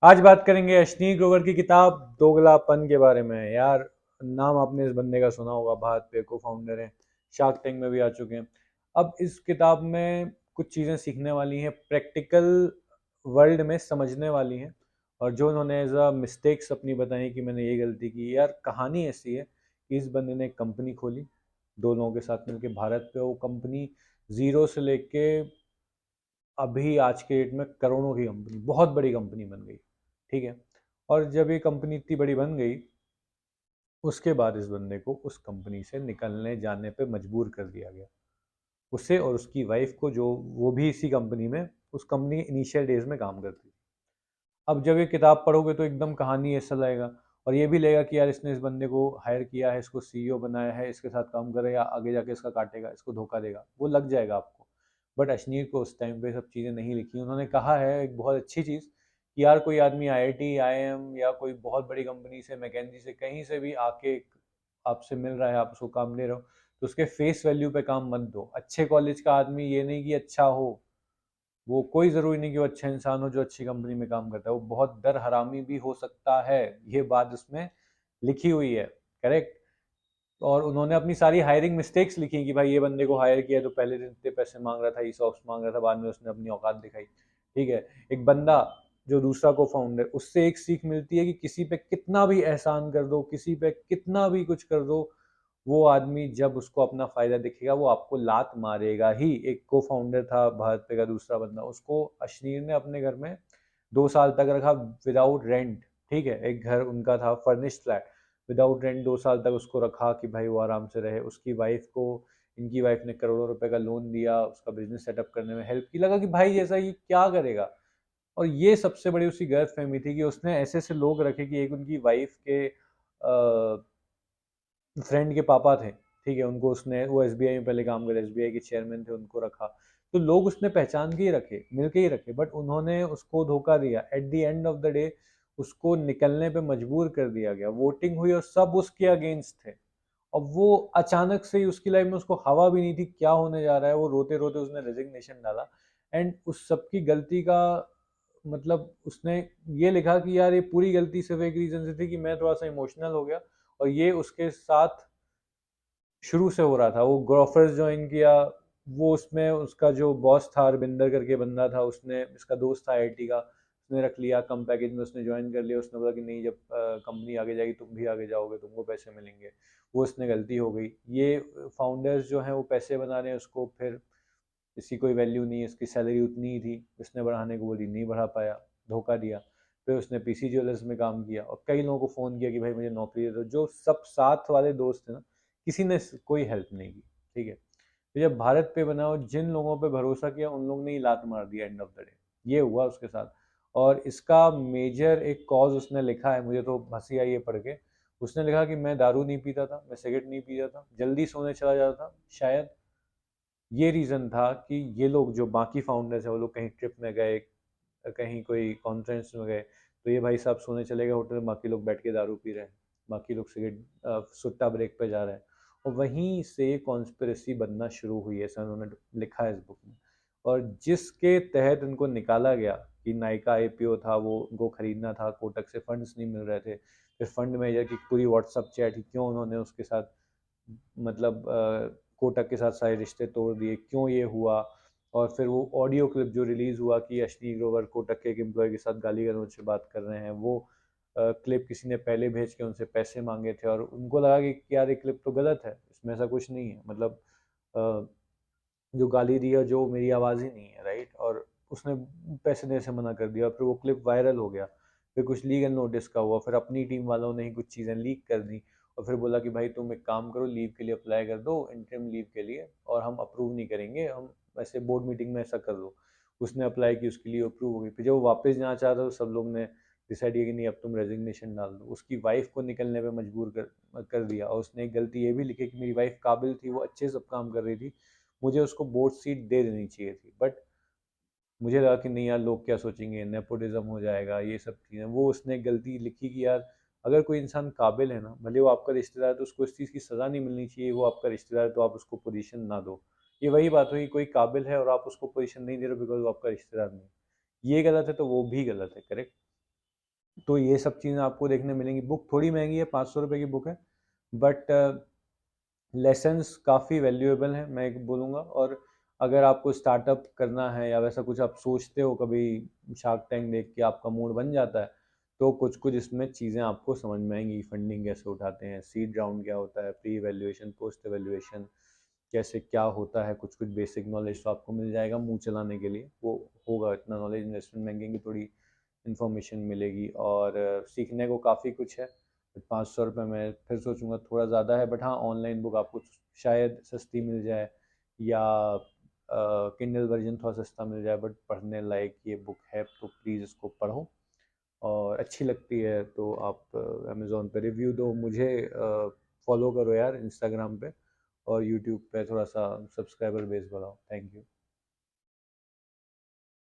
आज बात करेंगे अश्नीर ग्रोवर की किताब दोगलापन के बारे में। यार, नाम आपने इस बंदे का सुना होगा, भारत पे को फाउंडर हैं, शार्क टैंक में भी आ चुके हैं। अब इस किताब में कुछ चीज़ें सीखने वाली हैं, प्रैक्टिकल वर्ल्ड में समझने वाली हैं। और जो उन्होंने एज अ मिस्टेक्स अपनी बताई कि मैंने ये गलती की। यार, कहानी ऐसी है कि इस बंदे ने एक कंपनी खोली दो लोगों के साथ मिलकर भारत पे। वो कंपनी ज़ीरो से लेके अभी आज के डेट में करोड़ों की कंपनी, बहुत बड़ी कंपनी बन गई। ठीक है। और जब ये कंपनी इतनी बड़ी बन गई, उसके बाद इस बंदे को उस कंपनी से निकलने जाने पे मजबूर कर दिया गया, उसे और उसकी वाइफ को, जो वो भी इसी कंपनी में, उस कंपनी के इनिशियल डेज में काम करती थी। अब जब ये किताब पढ़ोगे तो एकदम कहानी ऐसा लगेगा, और ये भी लगेगा कि यार इसने इस बंदे को हायर किया है, इसको सीईओ बनाया है, इसके साथ काम करेगा, आगे जाके इसका काटेगा, इसको धोखा देगा, वो लग जाएगा आपको। बट अशनीर को उस टाइम पे सब चीज़ें नहीं लिखी। उन्होंने कहा है एक बहुत अच्छी चीज़ कि यार, कोई आदमी आईआईटी, आईआईएम या कोई बहुत बड़ी कंपनी से, मैकेंजी से, कहीं से भी आके आपसे मिल रहा है, आप उसको काम दे रहे हो, तो उसके फेस वैल्यू पे काम मत दो। अच्छे कॉलेज का आदमी ये नहीं कि अच्छा हो, वो कोई ज़रूरी नहीं कि वो अच्छा इंसान हो जो अच्छी कंपनी में काम करता है, वो बहुत डर हरामी भी हो सकता है। ये बात उसमें लिखी हुई है। करेक्ट। और उन्होंने अपनी सारी हायरिंग मिस्टेक्स लिखी कि भाई ये बंदे को हायर किया तो पहले दिन इतने पैसे मांग रहा था, ईसॉप्स मांग रहा था, बाद में उसने अपनी औकात दिखाई। ठीक है। एक बंदा जो दूसरा को फाउंडर, उससे एक सीख मिलती है कि किसी पे कितना भी एहसान कर दो, किसी पे कितना भी कुछ कर दो, वो आदमी जब उसको अपना फायदा दिखेगा वो आपको लात मारेगा ही। एक को फाउंडर था भारत पे का दूसरा बंदा, उसको अशनीर ने अपने घर में 2 साल तक रखा विदाउट रेंट। ठीक है। एक घर उनका था, फर्निश्ड फ्लैट, विदाउट रेंट 2 साल तक उसको रखा कि भाई वो आराम से रहे। उसकी वाइफ को, इनकी वाइफ ने करोड़ों रुपए का लोन दिया, उसका बिजनेस सेटअप करने में हेल्प की। लगा कि भाई जैसा ये क्या करेगा। और ये सबसे बड़ी उसकी गलत फहमी थी कि उसने ऐसे ऐसे लोग रखे कि एक उनकी वाइफ के फ्रेंड के पापा थे। ठीक है। उनको उसने, वो एसबीआई में पहले काम करे, एसबीआई के चेयरमैन थे, उनको रखा। तो लोग उसने पहचान के ही रखे, मिल के ही रखे, बट उन्होंने उसको धोखा दिया। At the end of the day उसको निकलने पे मजबूर कर दिया गया। वोटिंग हुई और सब उसके अगेंस्ट थे। अब वो अचानक से ही उसकी लाइफ में उसको हवा भी नहीं थी क्या होने जा रहा है, वो रोते रोते उसने रेजिग्नेशन डाला। एंड उस सबकी गलती का मतलब उसने ये लिखा कि यार ये पूरी गलती सिर्फ एक रीजन से थी कि मैं थोड़ा सा इमोशनल हो गया। और ये उसके साथ शुरू से हो रहा था। वो ग्रोफर्स ज्वाइन किया, वो उसमें उसका जो बॉस था, अरविंदर करके बंदा था, उसने, इसका दोस्त था आईआईटी का, उसने रख लिया कम पैकेज में, उसने ज्वाइन कर लिया। उसने बोला कि नहीं, जब कंपनी आगे जाएगी तुम भी आगे जाओगे, तुमको पैसे मिलेंगे। वो उसने गलती हो गई। ये फाउंडर्स जो हैं वो पैसे बना रहे हैं, उसको फिर इसकी कोई वैल्यू नहीं है, इसकी सैलरी उतनी ही थी, इसने बढ़ाने को बोली, नहीं बढ़ा पाया, धोखा दिया। फिर उसने पीसी ज्वेलर्स में काम किया और कई लोगों को फ़ोन किया कि भाई मुझे नौकरी दे दो। जो सब साथ वाले दोस्त थे ना, किसी ने कोई हेल्प नहीं की। ठीक है। तो जब भारत पे बना और जिन लोगों पे भरोसा किया उन लोगों ने ही लात मार दिया एंड ऑफ द डे। ये हुआ उसके साथ। और इसका मेजर एक कॉज उसने लिखा है, मुझे तो हंसी आई है पढ़ के। उसने लिखा कि मैं दारू नहीं पीता था, मैं सिगरेट नहीं पीता था, जल्दी सोने चला जाता था, शायद ये रीज़न था कि ये लोग जो बाकी फाउंडर्स हैं वो लोग कहीं ट्रिप में गए, कहीं कोई कॉन्फ्रेंस में गए, तो ये भाई साहब सोने चले गए होटल में, बाकी लोग बैठ के दारू पी रहे हैं, बाकी लोग सिगरेट सुट्टा ब्रेक पे जा रहे हैं। और वहीं से कॉन्स्पिरेसी बनना शुरू हुई है, ऐसा उन्होंने लिखा है इस बुक में। और जिसके तहत उनको निकाला गया कि नायका आईपीओ था, वो उनको खरीदना था, कोटक से फंड्स नहीं मिल रहे थे। फिर फंड मैनेजर की पूरी व्हाट्सअप चैट ही, क्यों उन्होंने उसके साथ मतलब कोटक के साथ सारे रिश्ते तोड़ दिए, क्यों ये हुआ। और फिर वो ऑडियो क्लिप जो रिलीज़ हुआ कि अश्लील ग्रोवर कोटक के एक एम्प्लॉय के साथ गाली गलौज से बात कर रहे हैं, वो क्लिप किसी ने पहले भेज के उनसे पैसे मांगे थे। और उनको लगा कि यार ये क्लिप तो गलत है, इसमें ऐसा कुछ नहीं है, मतलब अ, जो गाली दी है जो मेरी आवाज़ ही नहीं है, राइट। और उसने पैसे देने से मना कर दिया। फिर वो क्लिप वायरल हो गया। फिर कुछ लीगल नोटिस का हुआ, फिर अपनी टीम वालों ने ही कुछ चीज़ें लीक कर दी। और फिर बोला कि भाई तुम एक काम करो, लीव के लिए अप्लाई कर दो, इंटरिम लीव के लिए, और हम अप्रूव नहीं करेंगे, हम ऐसे बोर्ड मीटिंग में ऐसा कर दो। उसने अप्लाई की, उसके लिए अप्रूव हो गई। फिर जब वो वापस जाना चाह रहा था तो सब लोग ने डिसाइड किया कि नहीं, अब तुम रेजिग्नेशन डाल दो। उसकी वाइफ को निकलने पे मजबूर कर दिया। और उसने एक गलती ये भी लिखी कि मेरी वाइफ काबिल थी, वो अच्छे सब काम कर रही थी, मुझे उसको बोर्ड सीट दे देनी चाहिए थी। बट मुझे लगा कि नहीं यार, लोग क्या सोचेंगे, नेपोटिज्म हो जाएगा, ये सब चीज़ें। वो उसने एक गलती लिखी कि यार, अगर कोई इंसान काबिल है ना, भले वो आपका रिश्तेदार है, तो उसको इस चीज़ की सज़ा नहीं मिलनी चाहिए। वो आपका रिश्तेदार है तो आप उसको पोजीशन ना दो। ये वही बात हुई, कोई काबिल है और आप उसको पोजीशन नहीं दे रहे बिकॉज वो आपका रिश्तेदार नहीं। ये गलत है तो वो भी गलत है। करेक्ट। तो ये सब चीज़ें आपको देखने मिलेंगी। बुक थोड़ी महंगी है, 500 रुपये की बुक है, बट लेसन्स काफ़ी वैल्यूएबल हैं मैं एक बोलूँगा। और अगर आपको स्टार्टअप करना है या वैसा कुछ आप सोचते हो, कभी शार्क टैंक देख के आपका मूड बन जाता है, तो कुछ कुछ इसमें चीज़ें आपको समझ में आएंगी। फंडिंग कैसे उठाते हैं, सीड राउंड क्या होता है, प्री वैल्यूएशन, पोस्ट वैल्यूएशन कैसे क्या होता है, कुछ कुछ बेसिक नॉलेज तो आपको मिल जाएगा मुंह चलाने के लिए, वो होगा इतना नॉलेज। इन्वेस्टमेंट बैंकिंग की थोड़ी इन्फॉर्मेशन मिलेगी और सीखने को काफ़ी कुछ है। 500 रुपये में फिर सोचूंगा थोड़ा ज़्यादा है, बट हाँ ऑनलाइन बुक आपको शायद सस्ती मिल जाए, या किंडल वर्जन थोड़ा सस्ता मिल जाए, बट पढ़ने लायक ये बुक है, तो प्लीज़ इसको पढ़ो। और अच्छी लगती है तो आप अमेज़ोन पे रिव्यू दो, मुझे फॉलो करो यार इंस्टाग्राम पे, और यूट्यूब पे थोड़ा सा सब्सक्राइबर बेस बढ़ाओ। Thank you.